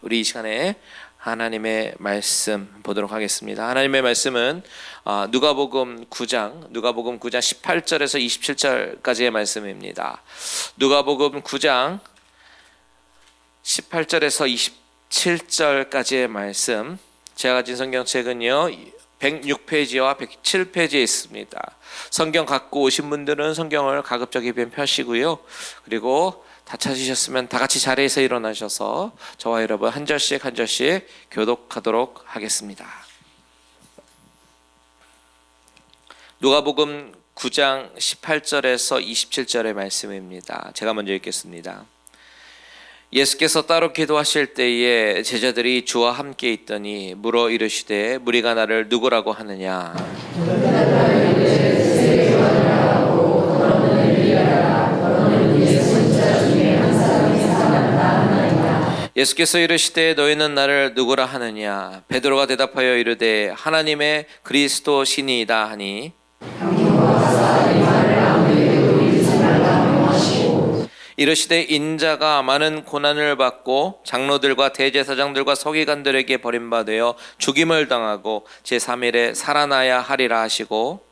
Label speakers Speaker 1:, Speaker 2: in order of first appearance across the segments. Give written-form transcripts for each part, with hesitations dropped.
Speaker 1: 우리 이 시간에 하나님의 말씀 보도록 하겠습니다. 하나님의 말씀은 누가복음 9장 18절에서 27절까지의 말씀입니다. 누가복음 9장 18절에서 27절까지의 말씀, 제가 가진 성경책은요 106페이지와 107페이지에 있습니다. 성경 갖고 오신 분들은 성경을 가급적이 펴시고요. 그리고 다 찾으셨으면 다 같이 자리에서 일어나셔서 저와 여러분 한 절씩 한 절씩 교독하도록 하겠습니다. 누가복음 9장 18절에서 27절의 말씀입니다. 제가 먼저 읽겠습니다. 예수께서 따로 기도하실 때에 제자들이 주와 함께 있더니 물어 이르시되 무리가 나를 누구라고 하느냐? 예수께서 이르시되 너희는 나를 누구라 하느냐? 베드로가 대답하여 이르되 하나님의 그리스도 신이이다 하니 이르시되 인자가 많은 고난을 받고 장로들과 대제사장들과 서기관들에게 버림받아 죽임을 당하고 제3일에 살아나야 하리라 하시고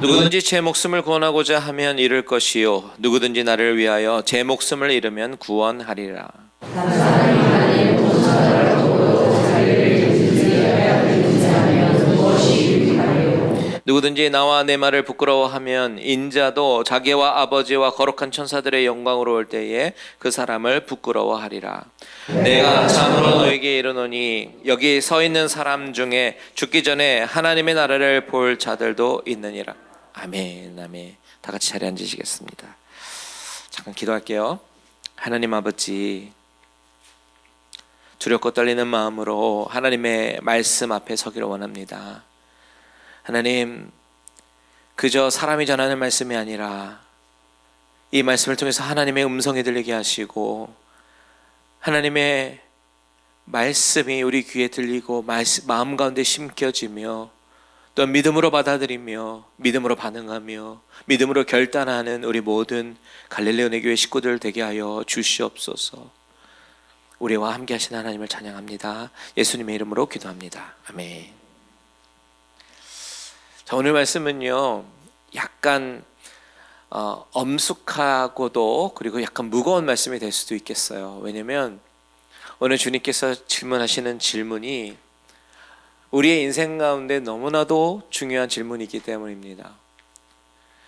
Speaker 1: 누구든지 제 목숨을 구원하고자 하면 잃을 것이요 누구든지 나를 위하여 제 목숨을 잃으면 구원하리라. 누구든지 나와 내 말을 부끄러워하면 인자도 자기와 아버지와 거룩한 천사들의 영광으로 올 때에 그 사람을 부끄러워하리라. 내가 참으로 너에게 이르노니 여기 서 있는 사람 중에 죽기 전에 하나님의 나라를 볼 자들도 있느니라. 아멘, 아멘. 다 같이 자리에 앉으시겠습니다. 잠깐 기도할게요. 하나님 아버지, 두렵고 떨리는 마음으로 하나님의 말씀 앞에 서기를 원합니다. 하나님, 그저 사람이 전하는 말씀이 아니라 이 말씀을 통해서 하나님의 음성이 들리게 하시고 하나님의 말씀이 우리 귀에 들리고 마음 가운데 심겨지며 또 믿음으로 받아들이며 믿음으로 반응하며 믿음으로 결단하는 우리 모든 갈릴레오 내교회 식구들 되게 하여 주시옵소서. 우리와 함께 하신 하나님을 찬양합니다. 예수님의 이름으로 기도합니다. 아멘. 자, 오늘 말씀은요 약간 엄숙하고도 그리고 약간 무거운 말씀이 될 수도 있겠어요. 왜냐하면 오늘 주님께서 질문하시는 질문이 우리의 인생 가운데 너무나도 중요한 질문이기 때문입니다.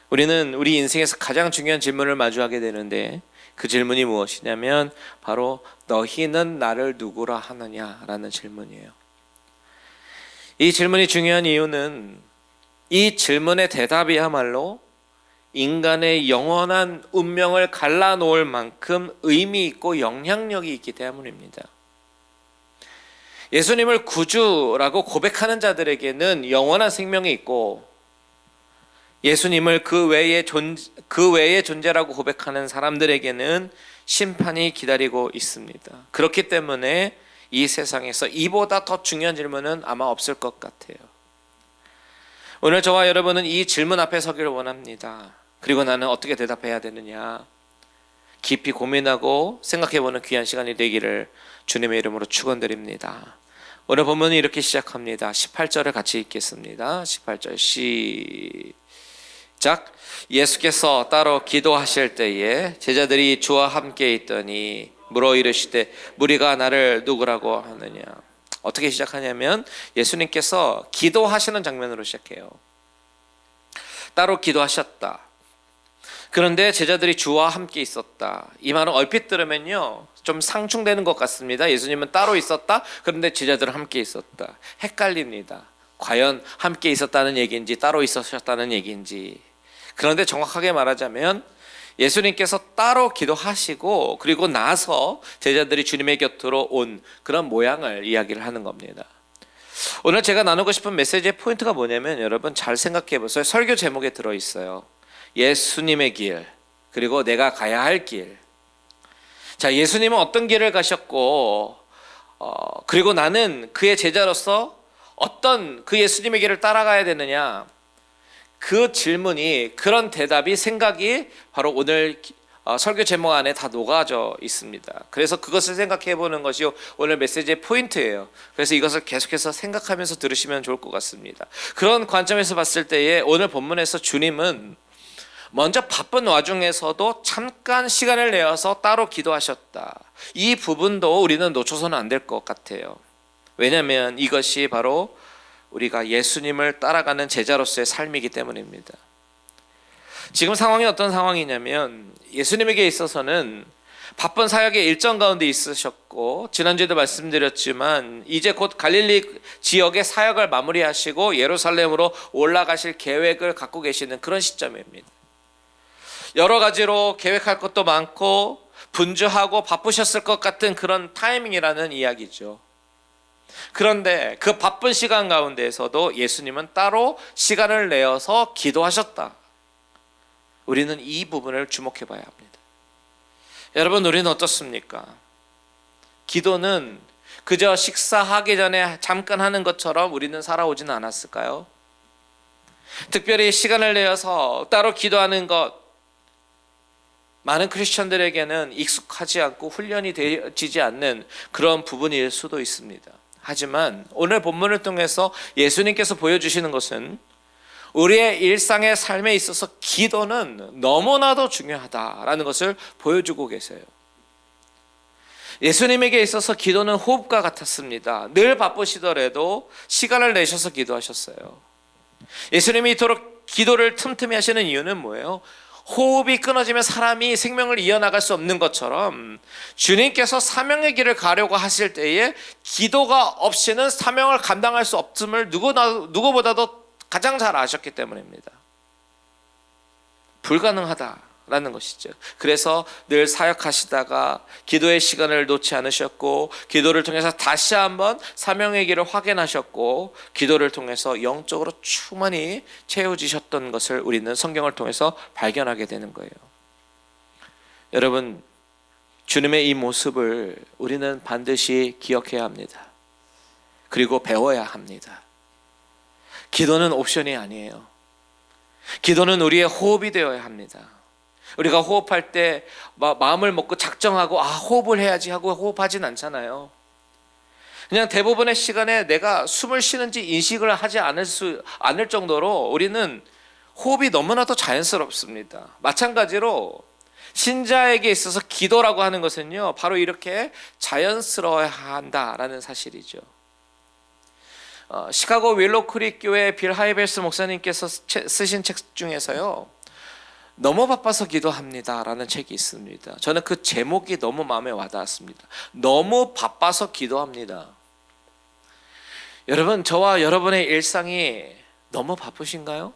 Speaker 1: 우리는 우리 인생에서 가장 중요한 질문을 마주하게 되는데 그 질문이 무엇이냐면 바로 너희는 나를 누구라 하느냐라는 질문이에요. 이 질문이 중요한 이유는 이 질문의 대답이야말로 인간의 영원한 운명을 갈라놓을 만큼 의미 있고 영향력이 있기 때문입니다. 예수님을 구주라고 고백하는 자들에게는 영원한 생명이 있고 예수님을 그 외의 존재라고 고백하는 사람들에게는 심판이 기다리고 있습니다. 그렇기 때문에 이 세상에서 이보다 더 중요한 질문은 아마 없을 것 같아요. 오늘 저와 여러분은 이 질문 앞에 서기를 원합니다. 그리고 나는 어떻게 대답해야 되느냐 깊이 고민하고 생각해보는 귀한 시간이 되기를 주님의 이름으로 축원드립니다. 오늘 본문은 이렇게 시작합니다. 18절을 같이 읽겠습니다. 18절 시작. 예수께서 따로 기도하실 때에 제자들이 주와 함께 있더니 물어 이르시되 무리가 나를 누구라고 하느냐. 어떻게 시작하냐면 예수님께서 기도하시는 장면으로 시작해요. 따로 기도하셨다. 그런데 제자들이 주와 함께 있었다. 이 말은 얼핏 들으면요 좀 상충되는 것 같습니다. 예수님은 따로 있었다. 그런데 제자들은 함께 있었다. 헷갈립니다. 과연 함께 있었다는 얘기인지 따로 있으셨다는 얘기인지. 그런데 정확하게 말하자면 예수님께서 따로 기도하시고 그리고 나서 제자들이 주님의 곁으로 온 그런 모양을 이야기를 하는 겁니다. 오늘 제가 나누고 싶은 메시지의 포인트가 뭐냐면 여러분 잘 생각해 보세요. 설교 제목에 들어있어요. 예수님의 길 그리고 내가 가야 할 길. 자, 예수님은 어떤 길을 가셨고 그리고 나는 그의 제자로서 어떤 그 예수님의 길을 따라가야 되느냐. 그 질문이, 그런 대답이, 생각이 바로 오늘 설교 제목 안에 다 녹아져 있습니다. 그래서 그것을 생각해 보는 것이 오늘 메시지의 포인트예요. 그래서 이것을 계속해서 생각하면서 들으시면 좋을 것 같습니다. 그런 관점에서 봤을 때에 오늘 본문에서 주님은 먼저 바쁜 와중에서도 잠깐 시간을 내어서 따로 기도하셨다. 이 부분도 우리는 놓쳐서는 안 될 것 같아요. 왜냐하면 이것이 바로 우리가 예수님을 따라가는 제자로서의 삶이기 때문입니다. 지금 상황이 어떤 상황이냐면 예수님에게 있어서는 바쁜 사역의 일정 가운데 있으셨고, 지난주에도 말씀드렸지만 이제 곧 갈릴리 지역의 사역을 마무리하시고 예루살렘으로 올라가실 계획을 갖고 계시는 그런 시점입니다. 여러 가지로 계획할 것도 많고 분주하고 바쁘셨을 것 같은 그런 타이밍이라는 이야기죠. 그런데 그 바쁜 시간 가운데에서도 예수님은 따로 시간을 내어서 기도하셨다. 우리는 이 부분을 주목해 봐야 합니다. 여러분, 우리는 어떻습니까? 기도는 그저 식사하기 전에 잠깐 하는 것처럼 우리는 살아오지는 않았을까요? 특별히 시간을 내어서 따로 기도하는 것, 많은 크리스천들에게는 익숙하지 않고 훈련이 되어지지 않는 그런 부분일 수도 있습니다. 하지만 오늘 본문을 통해서 예수님께서 보여주시는 것은 우리의 일상의 삶에 있어서 기도는 너무나도 중요하다라는 것을 보여주고 계세요. 예수님에게 있어서 기도는 호흡과 같았습니다. 늘 바쁘시더라도 시간을 내셔서 기도하셨어요. 예수님이 이토록 기도를 틈틈이 하시는 이유는 뭐예요? 호흡이 끊어지면 사람이 생명을 이어나갈 수 없는 것처럼 주님께서 사명의 길을 가려고 하실 때에 기도가 없이는 사명을 감당할 수 없음을 누구보다도 가장 잘 아셨기 때문입니다. 불가능하다라는 것이죠. 그래서 늘 사역하시다가 기도의 시간을 놓지 않으셨고, 기도를 통해서 다시 한번 사명의 길을 확인하셨고, 기도를 통해서 영적으로 충만히 채워지셨던 것을 우리는 성경을 통해서 발견하게 되는 거예요. 여러분, 주님의 이 모습을 우리는 반드시 기억해야 합니다. 그리고 배워야 합니다. 기도는 옵션이 아니에요. 기도는 우리의 호흡이 되어야 합니다. 우리가 호흡할 때 마음을 먹고 작정하고 호흡을 해야지 하고 호흡하진 않잖아요. 그냥 대부분의 시간에 내가 숨을 쉬는지 인식을 하지 않을 정도로 우리는 호흡이 너무나도 자연스럽습니다. 마찬가지로 신자에게 있어서 기도라고 하는 것은요, 바로 이렇게 자연스러워야 한다라는 사실이죠. 시카고 윌로우 크릭 교회 빌 하이벨스 목사님께서 쓰신 책 중에서요, 너무 바빠서 기도합니다 라는 책이 있습니다. 저는 그 제목이 너무 마음에 와닿았습니다. 너무 바빠서 기도합니다. 여러분, 저와 여러분의 일상이 너무 바쁘신가요?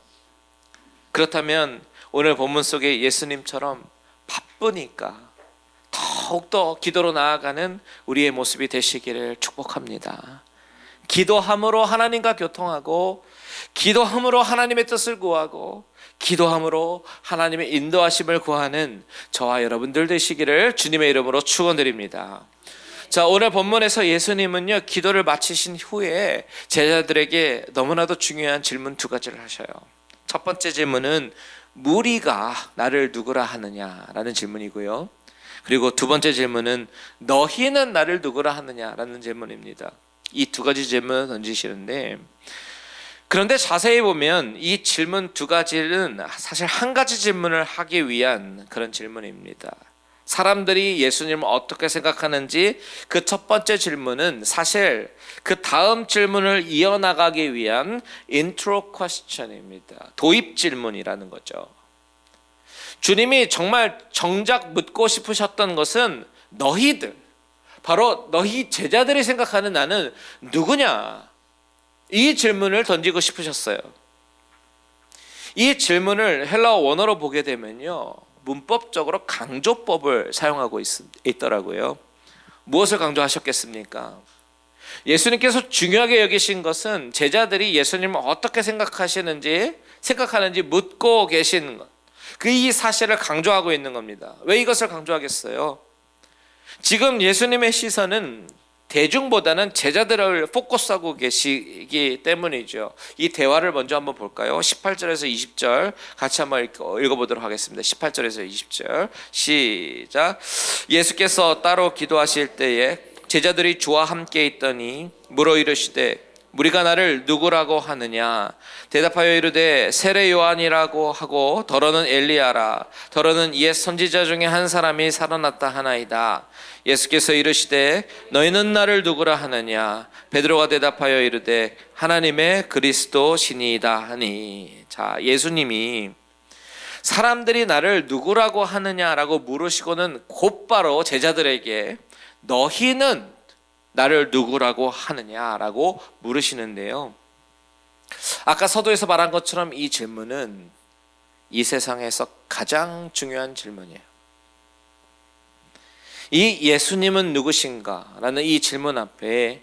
Speaker 1: 그렇다면 오늘 본문 속에 예수님처럼 바쁘니까 더욱더 기도로 나아가는 우리의 모습이 되시기를 축복합니다. 기도함으로 하나님과 교통하고, 기도함으로 하나님의 뜻을 구하고, 기도함으로 하나님의 인도하심을 구하는 저와 여러분들 되시기를 주님의 이름으로 축원드립니다. 자, 오늘 본문에서 예수님은요, 기도를 마치신 후에 제자들에게 너무나도 중요한 질문 두 가지를 하셔요. 첫 번째 질문은 무리가 나를 누구라 하느냐라는 질문이고요. 그리고 두 번째 질문은 너희는 나를 누구라 하느냐라는 질문입니다. 이 두 가지 질문을 던지시는데, 그런데 자세히 보면 이 질문 두 가지는 사실 한 가지 질문을 하기 위한 그런 질문입니다. 사람들이 예수님을 어떻게 생각하는지 그 첫 번째 질문은 사실 그 다음 질문을 이어나가기 위한 인트로 퀘스천입니다. 도입 질문이라는 거죠. 주님이 정말 정작 묻고 싶으셨던 것은 너희들, 바로 너희 제자들이 생각하는 나는 누구냐? 이 질문을 던지고 싶으셨어요. 이 질문을 헬라어 원어로 보게 되면요, 문법적으로 강조법을 사용하고 있더라고요. 무엇을 강조하셨겠습니까? 예수님께서 중요하게 여기신 것은 제자들이 예수님을 어떻게 생각하는지 묻고 계신 것, 이 사실을 강조하고 있는 겁니다. 왜 이것을 강조하겠어요? 지금 예수님의 시선은 대중보다는 제자들을 포커스하고 계시기 때문이죠. 이 대화를 먼저 한번 볼까요? 18절에서 20절 같이 한번 읽어보도록 하겠습니다. 18절에서 20절 시작. 예수께서 따로 기도하실 때에 제자들이 주와 함께 있더니 물어 이르시되 우리가 나를 누구라고 하느냐? 대답하여 이르되 세례 요한이라고 하고 더러는 엘리야라. 더러는 옛 선지자 중에 한 사람이 살아났다 하나이다. 예수께서 이르시되 너희는 나를 누구라 하느냐? 베드로가 대답하여 이르되 하나님의 그리스도시니이다 하니. 자, 예수님이 사람들이 나를 누구라고 하느냐라고 물으시고는 곧바로 제자들에게 너희는 나를 누구라고 하느냐라고 물으시는데요. 아까 서두에서 말한 것처럼 이 질문은 이 세상에서 가장 중요한 질문이에요. 이 예수님은 누구신가? 라는 이 질문 앞에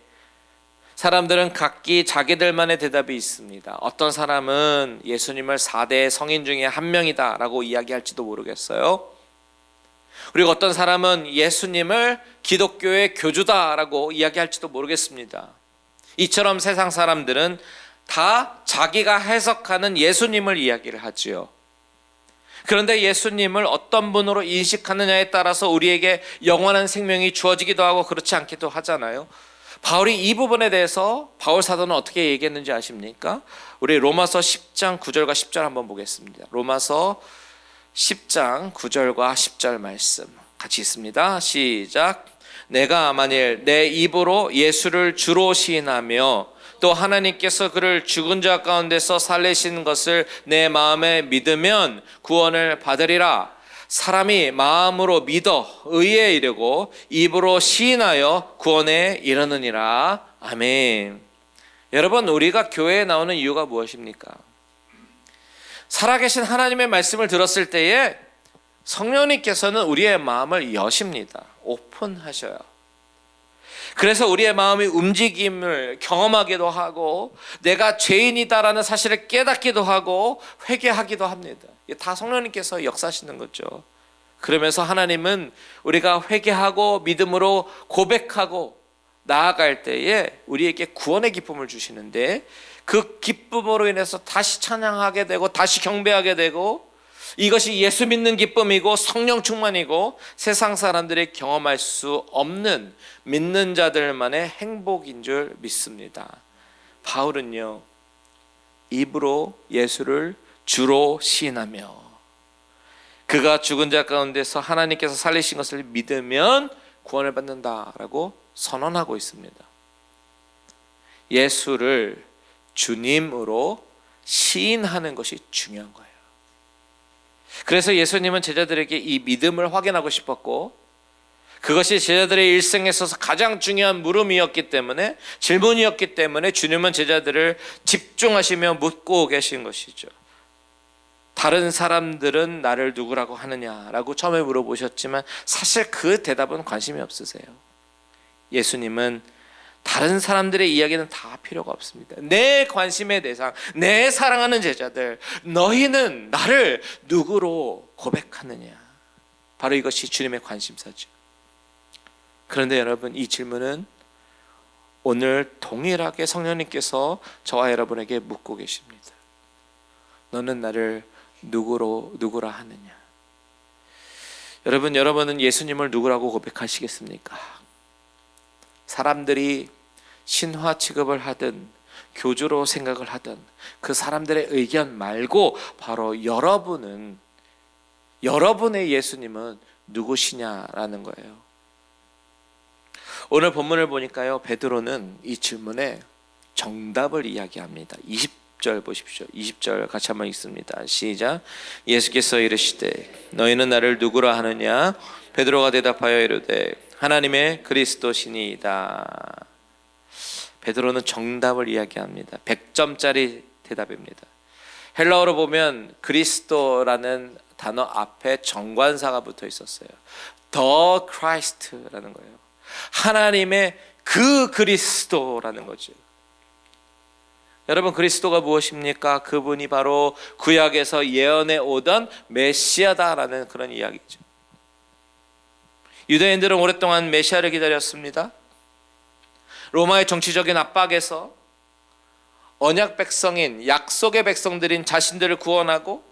Speaker 1: 사람들은 각기 자기들만의 대답이 있습니다. 어떤 사람은 예수님을 4대 성인 중에 한 명이다 라고 이야기할지도 모르겠어요. 그리고 어떤 사람은 예수님을 기독교의 교주다라고 이야기할지도 모르겠습니다. 이처럼 세상 사람들은 다 자기가 해석하는 예수님을 이야기를 하지요. 그런데 예수님을 어떤 분으로 인식하느냐에 따라서 우리에게 영원한 생명이 주어지기도 하고 그렇지 않기도 하잖아요. 바울이 이 부분에 대해서 바울 사도는 어떻게 얘기했는지 아십니까? 우리 로마서 10장 9절과 10절 한번 보겠습니다. 로마서 10장 9절과 10절 말씀 같이 있습니다. 시작. 내가 만일 내 입으로 예수를 주로 시인하며 또 하나님께서 그를 죽은 자 가운데서 살리신 것을 내 마음에 믿으면 구원을 받으리라. 사람이 마음으로 믿어 의에 이르고 입으로 시인하여 구원에 이르느니라. 아멘. 여러분, 우리가 교회에 나오는 이유가 무엇입니까? 살아계신 하나님의 말씀을 들었을 때에 성령님께서는 우리의 마음을 여십니다. 오픈하셔요. 그래서 우리의 마음이 움직임을 경험하기도 하고 내가 죄인이다라는 사실을 깨닫기도 하고 회개하기도 합니다. 이게 다 성령님께서 역사하시는 거죠. 그러면서 하나님은 우리가 회개하고 믿음으로 고백하고 나아갈 때에 우리에게 구원의 기쁨을 주시는데 그 기쁨으로 인해서 다시 찬양하게 되고 다시 경배하게 되고 이것이 예수 믿는 기쁨이고 성령 충만이고 세상 사람들이 경험할 수 없는 믿는 자들만의 행복인 줄 믿습니다. 바울은요, 입으로 예수를 주로 시인하며 그가 죽은 자 가운데서 하나님께서 살리신 것을 믿으면 구원을 받는다라고 선언하고 있습니다. 예수를 주님으로 시인하는 것이 중요한 거예요. 그래서 예수님은 제자들에게 이 믿음을 확인하고 싶었고 그것이 제자들의 일생에 있어서 가장 중요한 물음이었기 때문에 질문이었기 때문에 주님은 제자들을 집중하시며 묻고 계신 것이죠. 다른 사람들은 나를 누구라고 하느냐라고 처음에 물어보셨지만 사실 그 대답은 관심이 없으세요. 예수님은 다른 사람들의 이야기는 다 필요가 없습니다. 내 관심의 대상, 내 사랑하는 제자들, 너희는 나를 누구로 고백하느냐. 바로 이것이 주님의 관심사죠. 그런데 여러분, 이 질문은 오늘 동일하게 성령님께서 저와 여러분에게 묻고 계십니다. 너는 나를 누구라 하느냐. 여러분은 예수님을 누구라고 고백하시겠습니까? 사람들이 신화 취급을 하든 교주로 생각을 하든 그 사람들의 의견 말고 바로 여러분의 예수님은 누구시냐라는 거예요. 오늘 본문을 보니까요, 베드로는 이 질문에 정답을 이야기합니다. 20절 보십시오. 20절 같이 한번 읽습니다. 시작. 예수께서 이르시되 너희는 나를 누구라 하느냐? 베드로가 대답하여 이르되 하나님의 그리스도시니이다. 베드로는 정답을 이야기합니다. 100점짜리 대답입니다. 헬라어로 보면 그리스도라는 단어 앞에 정관사가 붙어 있었어요. The Christ라는 거예요. 하나님의 그 그리스도라는 거죠. 여러분, 그리스도가 무엇입니까? 그분이 바로 구약에서 예언해 오던 메시아다라는 그런 이야기죠. 유대인들은 오랫동안 메시아를 기다렸습니다. 로마의 정치적인 압박에서 언약 백성인 약속의 백성들인 자신들을 구원하고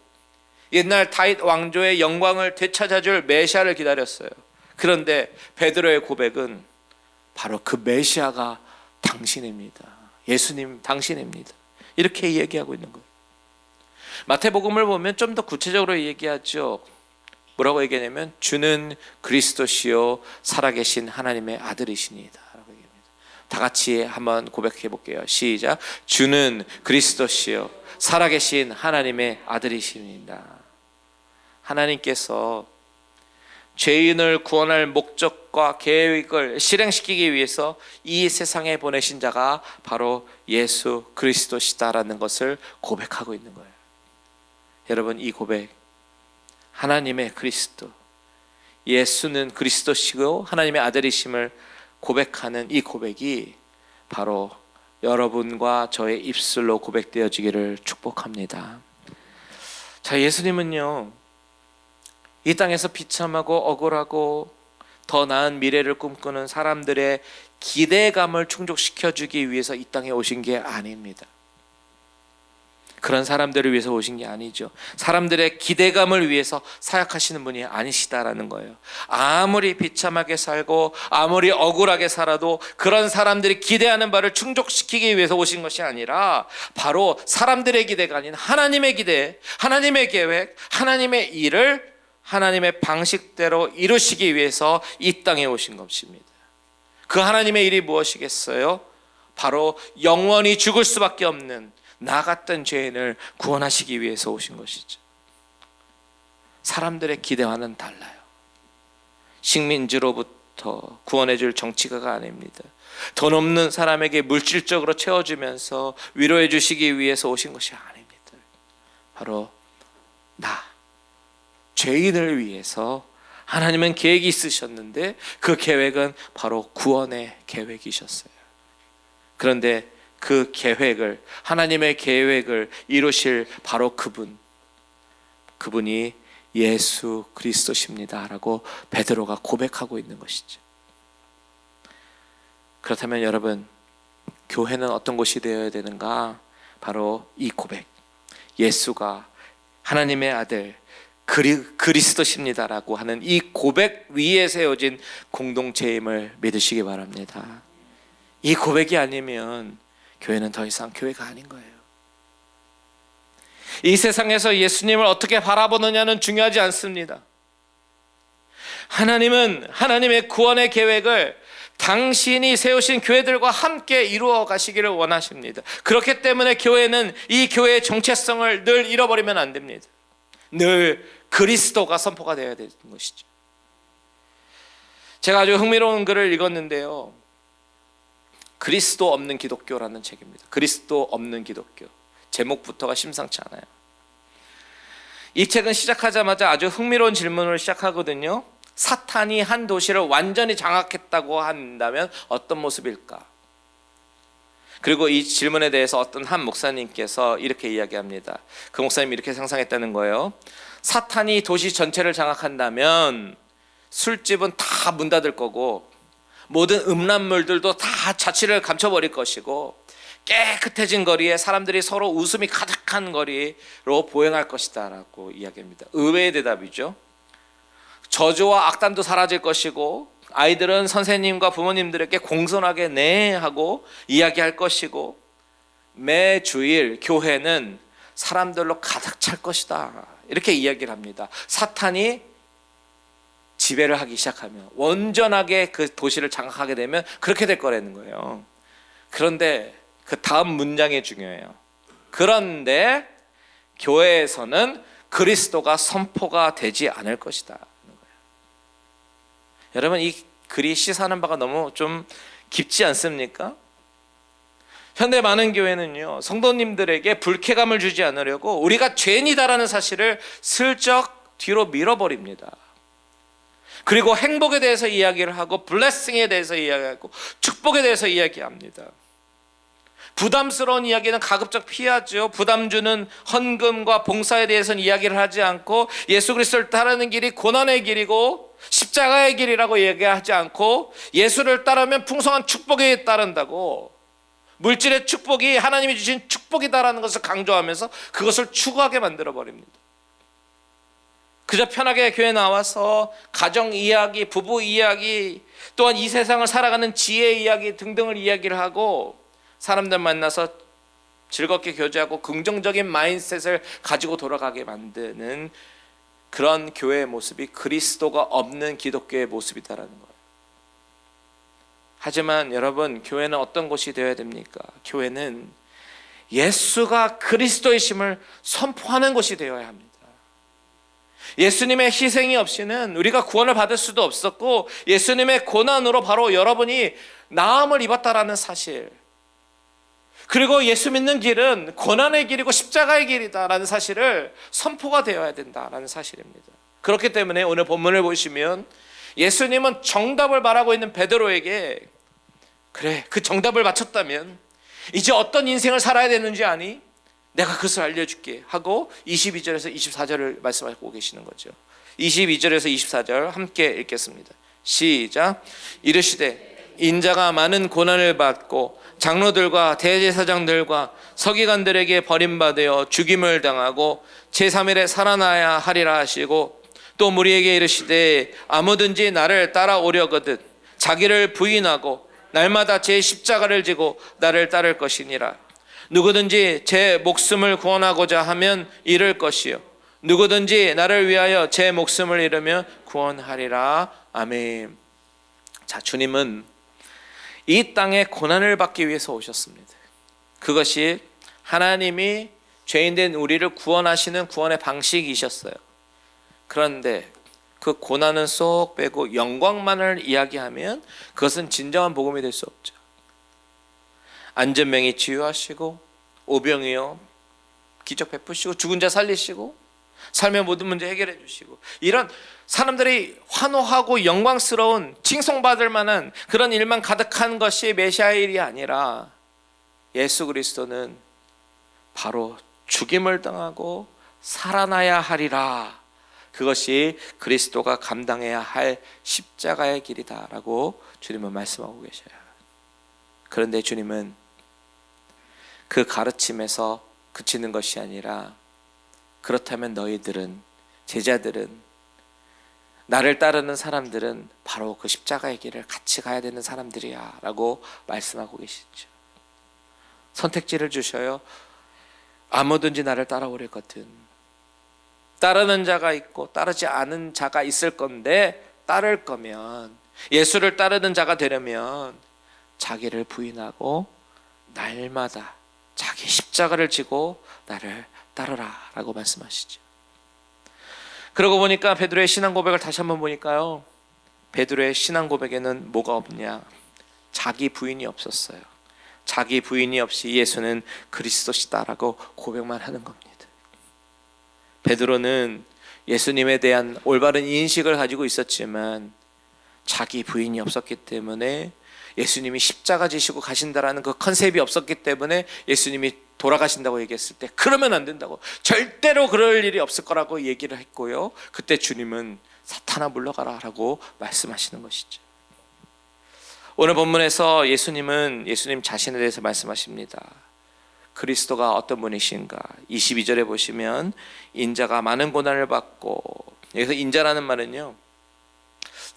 Speaker 1: 옛날 다윗 왕조의 영광을 되찾아줄 메시아를 기다렸어요. 그런데 베드로의 고백은 바로 그 메시아가 당신입니다. 예수님 당신입니다. 이렇게 얘기하고 있는 거예요. 마태복음을 보면 좀 더 구체적으로 얘기하죠. 뭐라고 얘기하냐면 주는 그리스도시요 살아계신 하나님의 아들이시니다 라고 얘기합니다. 다 같이 한번 고백해 볼게요. 시작. 주는 그리스도시요 살아계신 하나님의 아들이십니다. 하나님께서 죄인을 구원할 목적과 계획을 실행시키기 위해서 이 세상에 보내신 자가 바로 예수 그리스도시다라는 것을 고백하고 있는 거예요. 여러분, 이 고백, 하나님의 그리스도, 예수는 그리스도시고 하나님의 아들이심을 고백하는 이 고백이 바로 여러분과 저의 입술로 고백되어지기를 축복합니다. 자, 예수님은요, 이 땅에서 비참하고 억울하고 더 나은 미래를 꿈꾸는 사람들의 기대감을 충족시켜주기 위해서 이 땅에 오신 게 아닙니다. 그런 사람들을 위해서 오신 게 아니죠. 사람들의 기대감을 위해서 사역하시는 분이 아니시다라는 거예요. 아무리 비참하게 살고 아무리 억울하게 살아도 그런 사람들이 기대하는 바를 충족시키기 위해서 오신 것이 아니라 바로 사람들의 기대가 아닌 하나님의 기대, 하나님의 계획, 하나님의 일을 하나님의 방식대로 이루시기 위해서 이 땅에 오신 것입니다. 그 하나님의 일이 무엇이겠어요? 바로 영원히 죽을 수밖에 없는 나 같은 죄인을 구원하시기 위해서 오신 것이죠. 사람들의 기대와는 달라요. 식민지로부터 구원해 줄 정치가가 아닙니다. 돈 없는 사람에게 물질적으로 채워주면서 위로해 주시기 위해서 오신 것이 아닙니다. 바로 나, 죄인을 위해서 하나님은 계획이 있으셨는데 그 계획은 바로 구원의 계획이셨어요. 그런데 그 계획을, 하나님의 계획을 이루실 바로 그분이 예수 그리스도십니다라고 베드로가 고백하고 있는 것이죠. 그렇다면 여러분, 교회는 어떤 곳이 되어야 되는가? 바로 이 고백, 예수가 하나님의 아들 그리스도십니다라고 하는 이 고백 위에 세워진 공동체임을 믿으시기 바랍니다. 이 고백이 아니면 교회는 더 이상 교회가 아닌 거예요. 이 세상에서 예수님을 어떻게 바라보느냐는 중요하지 않습니다. 하나님은 하나님의 구원의 계획을 당신이 세우신 교회들과 함께 이루어 가시기를 원하십니다. 그렇기 때문에 교회는 이 교회의 정체성을 늘 잃어버리면 안 됩니다. 늘 그리스도가 선포가 되어야 되는 것이죠. 제가 아주 흥미로운 글을 읽었는데요, 그리스도 없는 기독교라는 책입니다. 그리스도 없는 기독교. 제목부터가 심상치 않아요. 이 책은 시작하자마자 아주 흥미로운 질문을 시작하거든요. 사탄이 한 도시를 완전히 장악했다고 한다면 어떤 모습일까? 그리고 이 질문에 대해서 어떤 한 목사님께서 이렇게 이야기합니다. 그 목사님이 이렇게 상상했다는 거예요. 사탄이 도시 전체를 장악한다면 술집은 다 문 닫을 거고 모든 음란물들도 다 자취를 감춰버릴 것이고 깨끗해진 거리에 사람들이 서로 웃음이 가득한 거리로 보행할 것이다 라고 이야기합니다. 의외의 대답이죠. 저주와 악담도 사라질 것이고 아이들은 선생님과 부모님들에게 공손하게 네 하고 이야기할 것이고 매 주일 교회는 사람들로 가득 찰 것이다, 이렇게 이야기를 합니다. 사탄이 지배를 하기 시작하면, 온전하게 그 도시를 장악하게 되면 그렇게 될 거라는 거예요. 그런데 그 다음 문장이 중요해요. 그런데 교회에서는 그리스도가 선포가 되지 않을 것이다. 여러분, 이 글이 시사하는 바가 너무 좀 깊지 않습니까? 현대 많은 교회는요, 성도님들에게 불쾌감을 주지 않으려고 우리가 죄인이다라는 사실을 슬쩍 뒤로 밀어버립니다. 그리고 행복에 대해서 이야기를 하고 블레싱에 대해서 이야기하고 축복에 대해서 이야기합니다. 부담스러운 이야기는 가급적 피하죠. 부담 주는 헌금과 봉사에 대해서는 이야기를 하지 않고 예수 그리스도를 따르는 길이 고난의 길이고 십자가의 길이라고 얘기하지 않고 예수를 따르면 풍성한 축복이 따른다고, 물질의 축복이 하나님이 주신 축복이다라는 것을 강조하면서 그것을 추구하게 만들어버립니다. 그저 편하게 교회 나와서 가정 이야기, 부부 이야기, 또한 이 세상을 살아가는 지혜 이야기 등등을 이야기를 하고 사람들 만나서 즐겁게 교제하고 긍정적인 마인드셋을 가지고 돌아가게 만드는 그런 교회의 모습이 그리스도가 없는 기독교의 모습이다라는 거예요. 하지만 여러분, 교회는 어떤 곳이 되어야 됩니까? 교회는 예수가 그리스도이심을 선포하는 곳이 되어야 합니다. 예수님의 희생이 없이는 우리가 구원을 받을 수도 없었고, 예수님의 고난으로 바로 여러분이 나음을 입었다라는 사실, 그리고 예수 믿는 길은 고난의 길이고 십자가의 길이다라는 사실을 선포가 되어야 된다라는 사실입니다. 그렇기 때문에 오늘 본문을 보시면 예수님은 정답을 말하고 있는 베드로에게, 그래, 그 정답을 맞췄다면 이제 어떤 인생을 살아야 되는지 아니? 내가 그것을 알려줄게 하고 22절에서 24절을 말씀하고 계시는 거죠. 22절에서 24절 함께 읽겠습니다. 시작. 이르시되 인자가 많은 고난을 받고 장로들과 대제사장들과 서기관들에게 버림받아 죽임을 당하고 제3일에 살아나야 하리라 하시고, 또 무리에게 이르시되 아무든지 나를 따라오려거든 자기를 부인하고 날마다 제 십자가를 지고 나를 따를 것이니라. 누구든지 제 목숨을 구원하고자 하면 잃을 것이요 누구든지 나를 위하여 제 목숨을 잃으면 구원하리라. 아멘. 자, 주님은 이 땅에 고난을 받기 위해서 오셨습니다. 그것이 하나님이 죄인된 우리를 구원하시는 구원의 방식이셨어요. 그런데 그 고난은 쏙 빼고 영광만을 이야기하면 그것은 진정한 복음이 될 수 없죠. 안전병이 치유하시고 오병이요 기적 베푸시고 죽은 자 살리시고 삶의 모든 문제 해결해 주시고, 이런 사람들이 환호하고 영광스러운 칭송받을 만한 그런 일만 가득한 것이 메시아의 일이 아니라, 예수 그리스도는 바로 죽임을 당하고 살아나야 하리라, 그것이 그리스도가 감당해야 할 십자가의 길이다라고 주님은 말씀하고 계셔요. 그런데 주님은 그 가르침에서 그치는 것이 아니라, 그렇다면 너희들은, 제자들은, 나를 따르는 사람들은 바로 그 십자가의 길을 같이 가야 되는 사람들이야 라고 말씀하고 계시죠. 선택지를 주셔요. 아무든지 나를 따라오려거든. 따르는 자가 있고 따르지 않은 자가 있을 건데, 따를 거면, 예수를 따르는 자가 되려면 자기를 부인하고 날마다 자기 십자가를 지고 나를 따르라 라고 말씀하시죠. 그러고 보니까 베드로의 신앙 고백을 다시 한번 보니까요, 베드로의 신앙 고백에는 뭐가 없냐? 자기 부인이 없었어요. 자기 부인이 없이 예수는 그리스도시다라고 고백만 하는 겁니다. 베드로는 예수님에 대한 올바른 인식을 가지고 있었지만 자기 부인이 없었기 때문에, 예수님이 십자가 지시고 가신다라는 그 컨셉이 없었기 때문에 예수님이 돌아가신다고 얘기했을 때 그러면 안 된다고, 절대로 그럴 일이 없을 거라고 얘기를 했고요, 그때 주님은 사탄아 물러가라 라고 말씀하시는 것이죠. 오늘 본문에서 예수님 자신에 대해서 말씀하십니다. 그리스도가 어떤 분이신가? 22절에 보시면 인자가 많은 고난을 받고, 여기서 인자라는 말은요,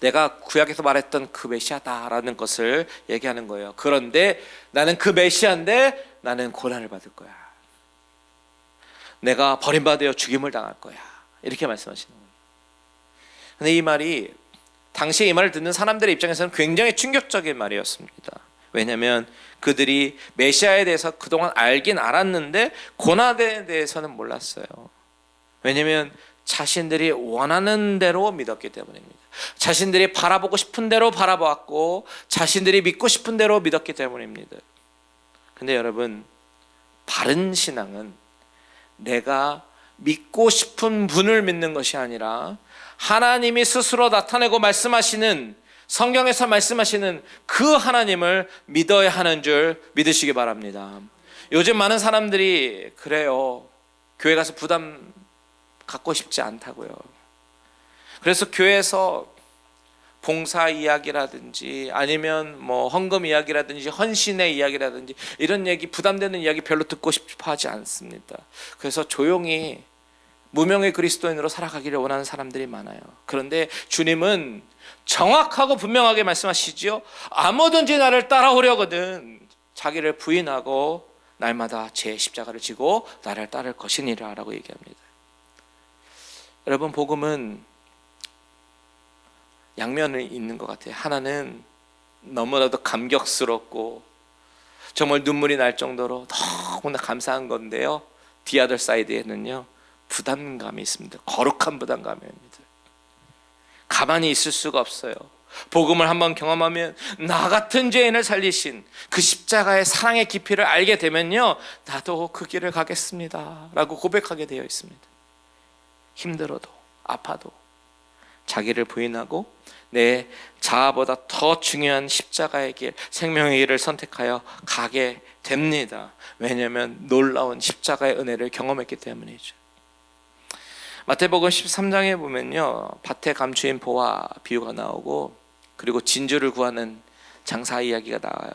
Speaker 1: 내가 구약에서 말했던 그 메시아다라는 것을 얘기하는 거예요. 그런데 나는 그 메시아인데 나는 고난을 받을 거야. 내가 버림받아 죽임을 당할 거야. 이렇게 말씀하시는 거예요. 근데 이 말이 당시에 이 말을 듣는 사람들의 입장에서는 굉장히 충격적인 말이었습니다. 왜냐하면 그들이 메시아에 대해서 그동안 알긴 알았는데 고난에 대해서는 몰랐어요. 왜냐하면 자신들이 원하는 대로 믿었기 때문입니다. 자신들이 바라보고 싶은 대로 바라보았고 자신들이 믿고 싶은 대로 믿었기 때문입니다. 근데 여러분, 바른 신앙은 내가 믿고 싶은 분을 믿는 것이 아니라 하나님이 스스로 나타내고 말씀하시는, 성경에서 말씀하시는 그 하나님을 믿어야 하는 줄 믿으시기 바랍니다. 요즘 많은 사람들이 그래요. 교회 가서 부담 갖고 싶지 않다고요. 그래서 교회에서 봉사 이야기라든지 아니면 뭐 헌금 이야기라든지 헌신의 이야기라든지 이런 얘기, 부담되는 이야기 별로 듣고 싶어 하지 않습니다. 그래서 조용히 무명의 그리스도인으로 살아가기를 원하는 사람들이 많아요. 그런데 주님은 정확하고 분명하게 말씀하시지요. 아무든지 나를 따라오려거든 자기를 부인하고 날마다 제 십자가를 지고 나를 따를 것이니라 라고 얘기합니다. 여러분, 복음은 양면이 있는 것 같아요. 하나는 너무나도 감격스럽고 정말 눈물이 날 정도로 너무나 감사한 건데요, 디아들 사이드에는요 부담감이 있습니다. 거룩한 부담감입니다. 가만히 있을 수가 없어요. 복음을 한번 경험하면 나 같은 죄인을 살리신 그 십자가의 사랑의 깊이를 알게 되면요, 나도 그 길을 가겠습니다 라고 고백하게 되어 있습니다. 힘들어도 아파도 자기를 부인하고 내 자아보다 더 중요한 십자가의 길, 생명의 길을 선택하여 가게 됩니다. 왜냐하면 놀라운 십자가의 은혜를 경험했기 때문이죠. 마태복음 13장에 보면요, 밭에 감추인 보화 비유가 나오고 그리고 진주를 구하는 장사 이야기가 나와요.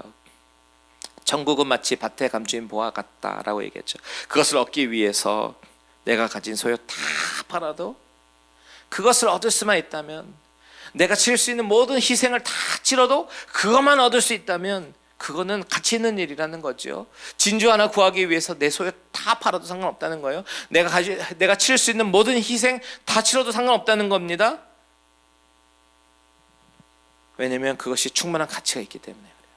Speaker 1: 천국은 마치 밭에 감추인 보화 같다라고 얘기했죠. 그것을 얻기 위해서 내가 가진 소유 다 팔아도, 그것을 얻을 수만 있다면, 내가 치를 수 있는 모든 희생을 다 치러도 그것만 얻을 수 있다면 그거는 가치 있는 일이라는 거죠. 진주 하나 구하기 위해서 내 소유 다 팔아도 상관없다는 거예요. 내가 치를 수 있는 모든 희생 다 치러도 상관없다는 겁니다. 왜냐하면 그것이 충분한 가치가 있기 때문에 그래요.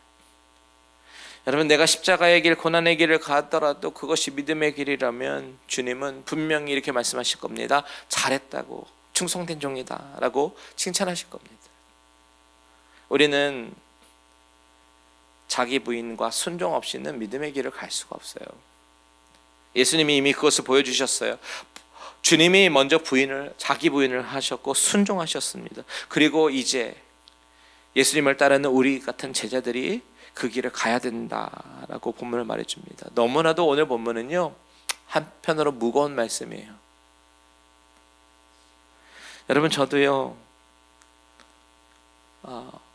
Speaker 1: 여러분, 내가 십자가의 길, 고난의 길을 가더라도 그것이 믿음의 길이라면 주님은 분명히 이렇게 말씀하실 겁니다. 잘했다고, 충성된 종이다 라고 칭찬하실 겁니다. 우리는 자기 부인과 순종 없이는 믿음의 길을 갈 수가 없어요. 예수님이 이미 그것을 보여주셨어요. 주님이 먼저 자기 부인을 하셨고 순종하셨습니다. 그리고 이제 예수님을 따르는 우리 같은 제자들이 그 길을 가야 된다라고 본문을 말해줍니다. 너무나도 오늘 본문은요, 한편으로 무거운 말씀이에요. 여러분, 저도요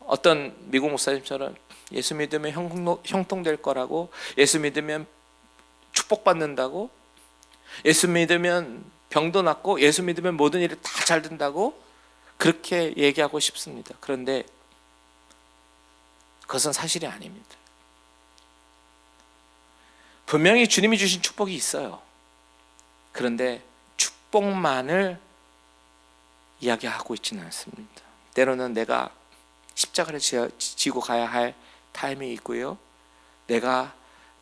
Speaker 1: 어떤 미국 목사님처럼 예수 믿으면 형통될 거라고, 예수 믿으면 축복받는다고, 예수 믿으면 병도 낫고, 예수 믿으면 모든 일이 다 잘 된다고 그렇게 얘기하고 싶습니다. 그런데 그것은 사실이 아닙니다. 분명히 주님이 주신 축복이 있어요. 그런데 축복만을 이야기하고 있지는 않습니다. 때로는 내가 십자가를 지고 가야 할 타임이 있고요, 내가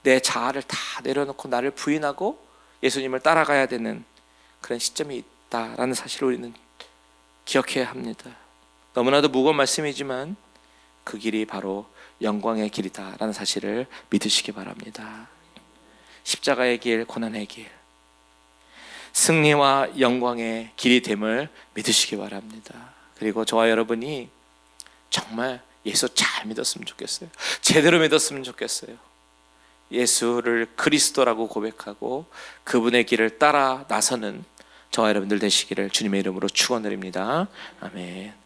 Speaker 1: 내 자아를 다 내려놓고 나를 부인하고 예수님을 따라가야 되는 그런 시점이 있다라는 사실을 우리는 기억해야 합니다. 너무나도 무거운 말씀이지만 그 길이 바로 영광의 길이다라는 사실을 믿으시기 바랍니다. 십자가의 길, 고난의 길, 승리와 영광의 길이 됨을 믿으시기 바랍니다. 그리고 저와 여러분이 정말 예수 잘 믿었으면 좋겠어요. 제대로 믿었으면 좋겠어요. 예수를 그리스도라고 고백하고 그분의 길을 따라 나서는 저와 여러분들 되시기를 주님의 이름으로 축원드립니다. 아멘.